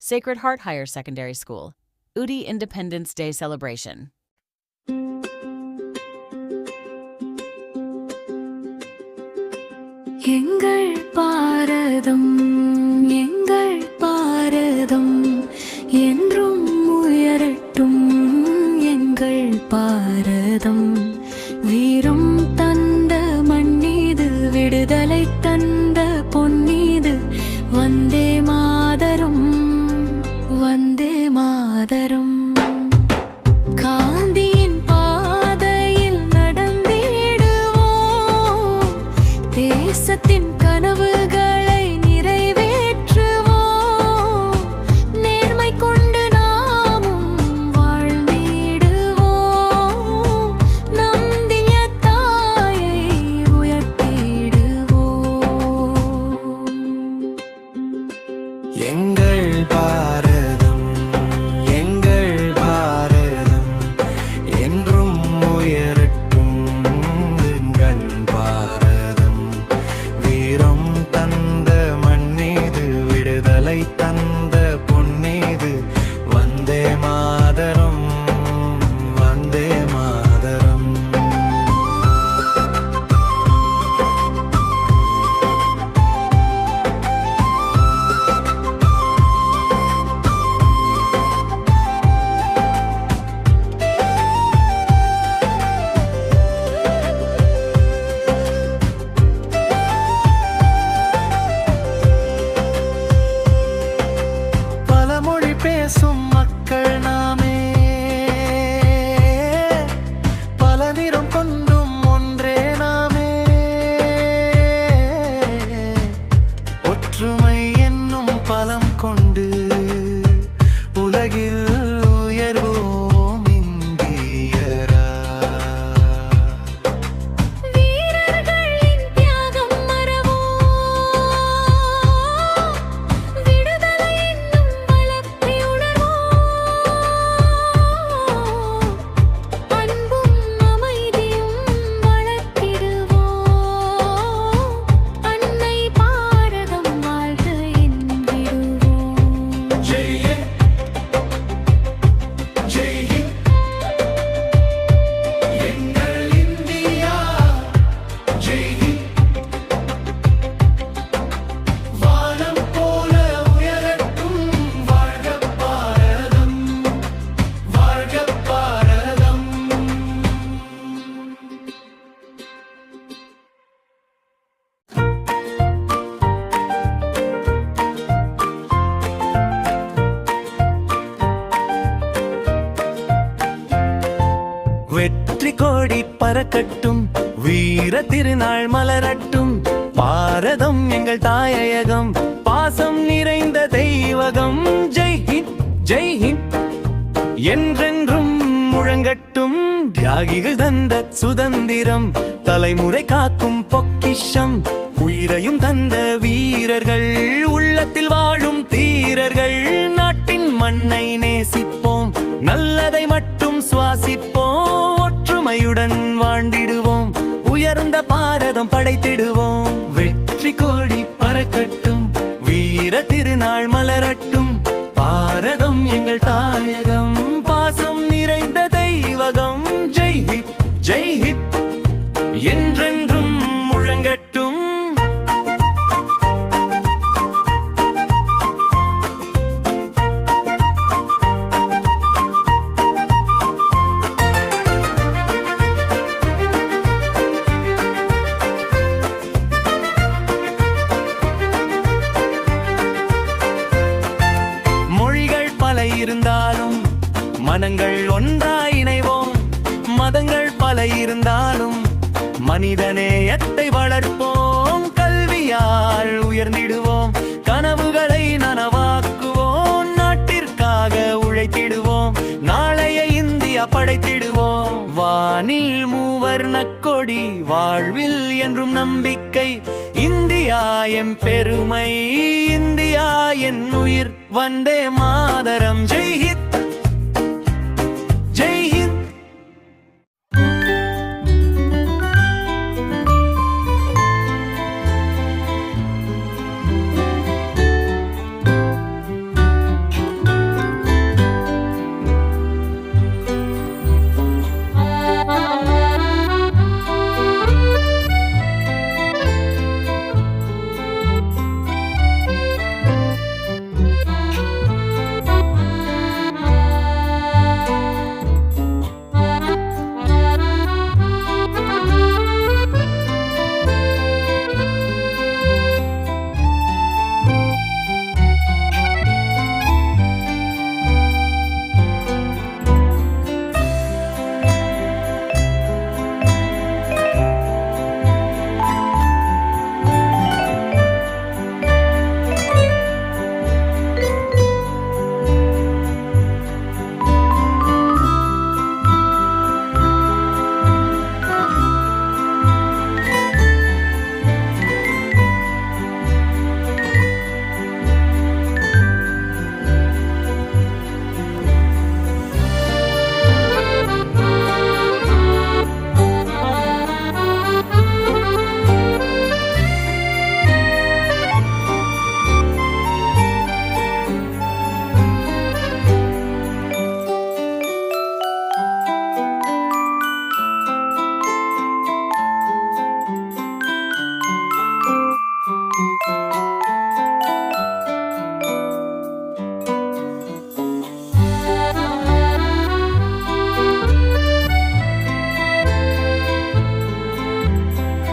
Sacred Heart Higher Secondary School, UDI Independence Day celebration. எங்கள் பாரதம் என்றும் உயரட்டும். எங்கள் பாரதம் வீரம் தந்த மண்ணீது, விடுதலை தந்த பொன்னீது. வந்தே மாதரம், வந்தே மாதரம். காந்தியின் பாதையில் நடந்திடுவோம், தேசத்தின் கனவுகளை நிறைவேற்றுவோம். நேர்மை கொண்டு நாமும் வாழ்ந்திடுவோம், நம்பிய தாயை உயர்த்திடுவோம். எங்கள் பாரதம், எங்கள் பாரதம் என்றும் உயரட்டும். எங்கள் பாரதம் வீரம் தந்த மண்ணீது, விடுதலை தந்த பொன்னீது. வந்தே மாதரம், வந்தே மாதரம். பல மொழி பேசும் மக்கள் நாமே, பல நிறம் கொண்டும் ஒன்றே நாமே. ஒற்றுமை என்னும் பலம் கொண்டு உலகில் உயர்வோம் இந்தியரா. வீரர்களின் தியாகம் மறவோம், விடுதலை என்னும் பலத்தை உணர்வோம். அன்பும் அமைதியும் வளர்த்திடுவோம், அன்னை பாரதம் வாழ்க என்றிடுவோம். ஜெய் ஹிந்த், ஜெய் ஹிந்த். எங்கள் இந்தியா ஜெய் ஹிந்த். வானம் போல உயரட்டும். வாழ்க பாரதம், வாழ்க பாரதம். வெற்றி கோடி பறக்கட்டும், வீர திருநாள் மலரட்டும். பாரதம் எங்கள் தாயகம், பாசம் நிறைந்த தெய்வகம். ஜெய் ஹிந்த், ஜெய் ஹிந்த் என்றென்றும் முழங்கட்டும். தியாகிகள் தந்த சுதந்திரம், தலைமுறை காக்கும் பொக்கிஷம். உயிரையும் தந்த வீரர்கள், உள்ளத்தில் வாழும் தீரர்கள். நாட்டின் மண்ணை நேசிப்போம், நல்லதை மட்டும் சுவாசிப்போம். ஒற்றுமையுடன் வாழ்ந்திடுவோம், உயர்ந்த பாரதம் படைத்திடுவோம். வெற்றி கோடி பறக்கட்டும், வீர திருநாள் மலரட்டும். பாரதம் எங்கள் தாயகம், பாசம் நிறைந்த தெய்வகம். ஜெய் ஹிந்த், ஜெய் ஹிந்த் என்றென்றும் முழங்கட்டும். மொழிகள் பல இருந்தாலும் மனங்கள் ஒன்றாய் இணைவோம். மதங்கள் பல இருந்தாலும் மனிதநேயத்தை வளர்ப்போம். கல்வியால் உயர்ந்திடுவோம், கனவுகளை நனவாக்குவோம். நாட்டிற்காக உழைத்திடுவோம், நாளைய இந்தியா படைத்திடுவோம். வானில் மூவர்ணக் கொடி, வாழ்வில் என்றும் நம்பிக்கை. இந்தியா எம் பெருமை, இந்தியா என் உயிர். வந்தே மாதரம், ஜெய் ஹிந்த்.